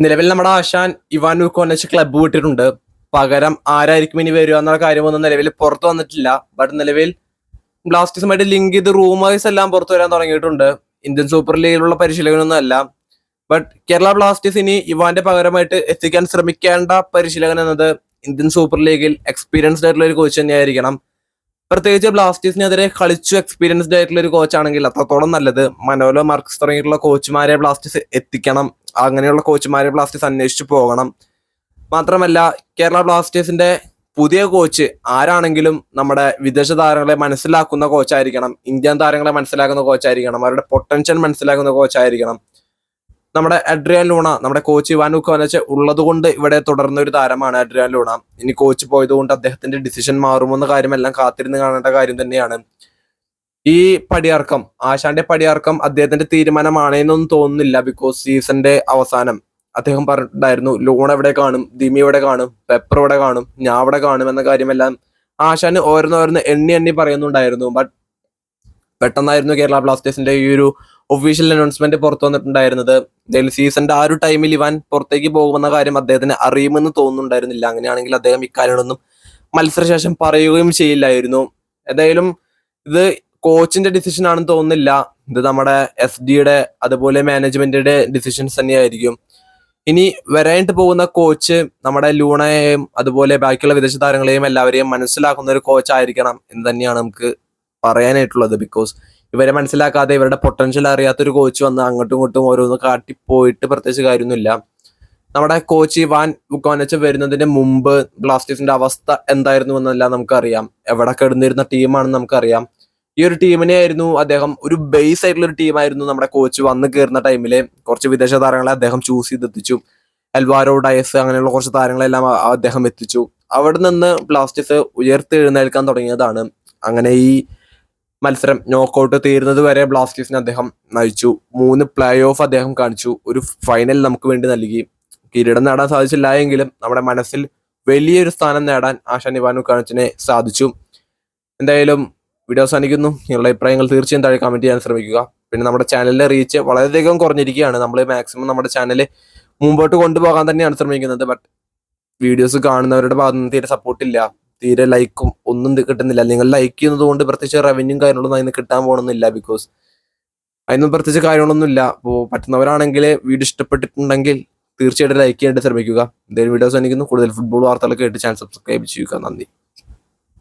നിലവിൽ നമ്മുടെ ആശാൻ Ivan വുക്കോവിച്ച് club വിട്ടിട്ടുണ്ട്. പകരം ആരായിരിക്കും ഇനി വരിക എന്നുള്ള കാര്യമൊന്നും നിലവിൽ പുറത്തു വന്നിട്ടില്ല. ബട്ട് നിലവിൽ ബ്ലാസ്റ്റേഴ്സുമായിട്ട് ലിങ്ക് ചെയ്ത് റൂമേഴ്സ് എല്ലാം പുറത്തു വരാൻ തുടങ്ങിയിട്ടുണ്ട്. ഇന്ത്യൻ സൂപ്പർ ലീഗിലുള്ള പരിശീലകനൊന്നും അല്ല. ബട്ട് കേരള ബ്ലാസ്റ്റേഴ്സ് ഇനി ഇവാന്റെ പകരമായിട്ട് എത്തിക്കാൻ ശ്രമിക്കേണ്ട പരിശീലകൻ എന്നത് ഇന്ത്യൻ സൂപ്പർ ലീഗിൽ എക്സ്പീരിയൻസ്ഡ് ആയിട്ടുള്ള ഒരു കോച്ച് തന്നെയായിരിക്കണം. പ്രത്യേകിച്ച് ബ്ലാസ്റ്റേഴ്സിനെതിരെ കളിച്ചു എക്സ്പീരിയൻസ്ഡ് ആയിട്ടുള്ള ഒരു കോച്ചാണെങ്കിൽ അത്രത്തോളം നല്ലത്. മനോലോ മാർക്കസ് തുടങ്ങിയിട്ടുള്ള കോച്ചുമാരെ ബ്ലാസ്റ്റേഴ്സ് എത്തിക്കണം. അങ്ങനെയുള്ള കോച്ചുമാരെ ബ്ലാസ്റ്റേഴ്സ് അന്വേഷിച്ചു പോകണം. മാത്രമല്ല, കേരള ബ്ലാസ്റ്റേഴ്സിന്റെ പുതിയ കോച്ച് ആരാണെങ്കിലും നമ്മുടെ വിദേശ താരങ്ങളെ മനസ്സിലാക്കുന്ന കോച്ചായിരിക്കണം, ഇന്ത്യൻ താരങ്ങളെ മനസ്സിലാക്കുന്ന കോച്ചായിരിക്കണം, അവരുടെ പൊട്ടൻഷ്യൽ മനസ്സിലാക്കുന്ന കോച്ചായിരിക്കണം. നമ്മുടെ അഡ്രിയാൻ ലൂണ, നമ്മുടെ കോച്ച് ഇവാൻ വുക്കോവിച്ച് ഉള്ളത് കൊണ്ട് ഇവിടെ തുടർന്ന ഒരു താരമാണ് അഡ്രിയാൻ ലൂണ. ഇനി കോച്ച് പോയതുകൊണ്ട് അദ്ദേഹത്തിന്റെ ഡിസിഷൻ മാറുമെന്ന കാര്യമെല്ലാം കാത്തിരുന്ന് കാണേണ്ട കാര്യം തന്നെയാണ്. ഈ പടിയർക്കം, ആശാന്റെ പടിയർക്കം അദ്ദേഹത്തിന്റെ തീരുമാനമാണെന്നൊന്നും തോന്നുന്നില്ല. ബിക്കോസ് സീസണിന്റെ അവസാനം അദ്ദേഹം പറഞ്ഞിട്ടുണ്ടായിരുന്നു, ലൂൺ എവിടെ കാണും, ദിമി എവിടെ കാണും, പെപ്പർ എവിടെ കാണും, ഞാൻ അവിടെ കാണും എന്ന കാര്യമെല്ലാം ആശാന് ഓരോന്നോരോന്ന് എണ്ണി എണ്ണി പറയുന്നുണ്ടായിരുന്നു. ബട്ട് പെട്ടെന്നായിരുന്നു കേരള ബ്ലാസ്റ്റേഴ്സിന്റെ ഈ ഒരു ഒഫീഷ്യൽ അനൗൺസ്മെന്റ് പുറത്തു വന്നിട്ടുണ്ടായിരുന്നത്. എന്തായാലും സീസണിന്റെ ആ ഒരു ടൈമിൽ ഇവാൻ പുറത്തേക്ക് പോകുമെന്ന കാര്യം അദ്ദേഹത്തിന് അറിയുമെന്ന് തോന്നുന്നുണ്ടായിരുന്നില്ല. അങ്ങനെയാണെങ്കിൽ അദ്ദേഹം ഇക്കാര്യങ്ങളൊന്നും മത്സരശേഷം പറയുകയും ചെയ്യില്ലായിരുന്നു. എന്തായാലും ഇത് കോച്ചിന്റെ ഡിസിഷൻ ആണെന്ന് തോന്നുന്നില്ല. ഇത് നമ്മുടെ FD അതുപോലെ മാനേജ്മെന്റിന്റെ ഡിസിഷൻസ് തന്നെയായിരിക്കും. ഇനി വരാനായിട്ട് പോകുന്ന കോച്ച് നമ്മുടെ ലൂണയെയും അതുപോലെ ബാക്കിയുള്ള വിദേശ താരങ്ങളെയും എല്ലാവരെയും മനസ്സിലാക്കുന്ന ഒരു കോച്ച് ആയിരിക്കണം എന്ന് തന്നെയാണ് നമുക്ക് പറയാനായിട്ടുള്ളത്. ബിക്കോസ് ഇവരെ മനസ്സിലാക്കാതെ ഇവരുടെ പൊട്ടൻഷ്യൽ അറിയാത്തൊരു കോച്ച് വന്ന് അങ്ങോട്ടും ഇങ്ങോട്ടും ഓരോന്ന് കാട്ടിപ്പോയിട്ട് പ്രത്യേകിച്ച് കാര്യമൊന്നുമില്ല. നമ്മുടെ കോച്ച് ഇവാൻ വുക്കോവിച്ച് വരുന്നതിന് മുമ്പ് ബ്ലാസ്റ്റേഴ്സിന്റെ അവസ്ഥ എന്തായിരുന്നു എന്നെല്ലാം നമുക്കറിയാം. എവിടെ കിടന്നിരുന്ന ടീമാണെന്ന് നമുക്കറിയാം. ഈ ഒരു ടീമിനെ ആയിരുന്നു അദ്ദേഹം, ഒരു ബേസ് ആയിട്ടുള്ള ഒരു ടീമായിരുന്നു നമ്മുടെ കോച്ച് വന്ന് കയറുന്ന ടൈമില്. കുറച്ച് വിദേശ താരങ്ങളെ അദ്ദേഹം ചൂസ് ചെയ്തെത്തിച്ചു. അൽവാരോ ഡയസ് അങ്ങനെയുള്ള കുറച്ച് താരങ്ങളെല്ലാം അദ്ദേഹം എത്തിച്ചു. അവിടെ നിന്ന് ബ്ലാസ്റ്റേഴ്സ് ഉയർത്തെഴുന്നേൽക്കാൻ തുടങ്ങിയതാണ്. അങ്ങനെ ഈ മത്സരം നോക്കൌട്ട് തീരുന്നത് വരെ ബ്ലാസ്റ്റേഴ്സിനെ അദ്ദേഹം നയിച്ചു. 3 പ്ലേ ഓഫ് അദ്ദേഹം കാണിച്ചു. ഒരു ഫൈനൽ നമുക്ക് വേണ്ടി നൽകി. കിരീടം നേടാൻ സാധിച്ചില്ല എങ്കിലും നമ്മുടെ മനസ്സിൽ വലിയൊരു സ്ഥാനം നേടാൻ ആശാൻ ഇവാൻ വുക്കോവിച്ചിനെ സാധിച്ചു. എന്തായാലും വീഡിയോ അവസാനിക്കുന്നു. നിങ്ങളുടെ അഭിപ്രായങ്ങൾ തീർച്ചയായും താഴെ കമന്റ് ചെയ്യാൻ ശ്രമിക്കുക. പിന്നെ നമ്മുടെ ചാനലിലെ റീച്ച് വളരെയധികം കുറഞ്ഞിരിക്കുകയാണ്. നമ്മൾ മാക്സിമം നമ്മുടെ ചാനൽ മുമ്പോട്ട് കൊണ്ടുപോകാൻ തന്നെയാണ് ശ്രമിക്കുന്നത്. ബട്ട് വീഡിയോസ് കാണുന്നവരുടെ ഭാഗത്ത് നിന്ന് തീരെ സപ്പോർട്ടില്ല, തീരെ ലൈക്കും ഒന്നും കിട്ടുന്നില്ല. നിങ്ങൾ ലൈക്ക് ചെയ്യുന്നത് കൊണ്ട് പ്രത്യേകിച്ച് റവന്യൂ കാര്യങ്ങളൊന്നും അതിന് കിട്ടാൻ പോകണമെന്നില്ല. ബിക്കോസ് അതിനൊന്നും പ്രത്യേകിച്ച് കാര്യങ്ങളൊന്നുമില്ല. അപ്പോൾ പറ്റുന്നവരാണെങ്കിൽ വീഡിയോ ഇഷ്ടപ്പെട്ടിട്ടുണ്ടെങ്കിൽ തീർച്ചയായിട്ടും ലൈക്ക് ചെയ്യാനായിട്ട് ശ്രമിക്കുക. എന്തായാലും വീഡിയോസ് അനുഭവിക്കുന്നു. കൂടുതൽ ഫുട്ബോൾ വാർത്തകളൊക്കെ ആയിട്ട് ചാനൽ സബ്സ്ക്രൈബ് ചെയ്യുക. നന്ദി.